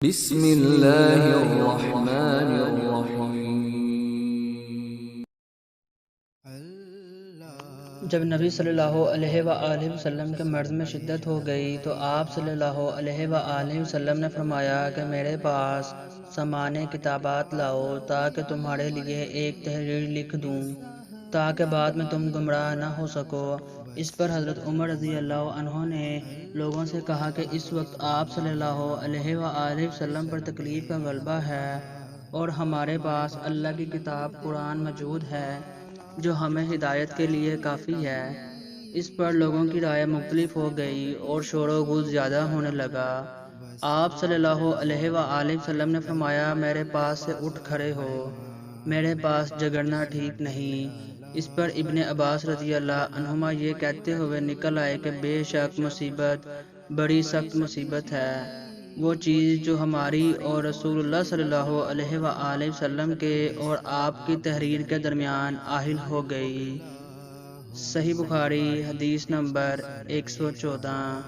بسم اللہ الرحمن الرحیم۔ جب نبی صلی اللہ علیہ وآلہ وسلم کے مرض میں شدت ہو گئی تو آپ صلی اللہ علیہ وآلہ وسلم نے فرمایا کہ میرے پاس سامان کتابات لاؤ تاکہ تمہارے لیے ایک تحریر لکھ دوں تاکہ بعد میں تم گمراہ نہ ہو سکو۔ اس پر حضرت عمر رضی اللہ عنہ نے لوگوں سے کہا کہ اس وقت آپ صلی اللہ علیہ وآلہ وسلم پر تکلیف کا غلبہ ہے اور ہمارے پاس اللہ کی کتاب قرآن موجود ہے جو ہمیں ہدایت کے لیے کافی ہے۔ اس پر لوگوں کی رائے مختلف ہو گئی اور شور و گل زیادہ ہونے لگا۔ آپ صلی اللہ علیہ وآلہ وسلم نے فرمایا میرے پاس سے اٹھ کھڑے ہو، میرے پاس جگرنا ٹھیک نہیں۔ اس پر ابن عباس رضی اللہ عنہما یہ کہتے ہوئے نکل آئے کہ بے شک مصیبت بڑی سخت مصیبت ہے، وہ چیز جو ہماری اور رسول اللہ صلی اللہ علیہ وآلہ وسلم کے اور آپ کی تحریر کے درمیان حائل ہو گئی۔ صحیح بخاری حدیث نمبر 114۔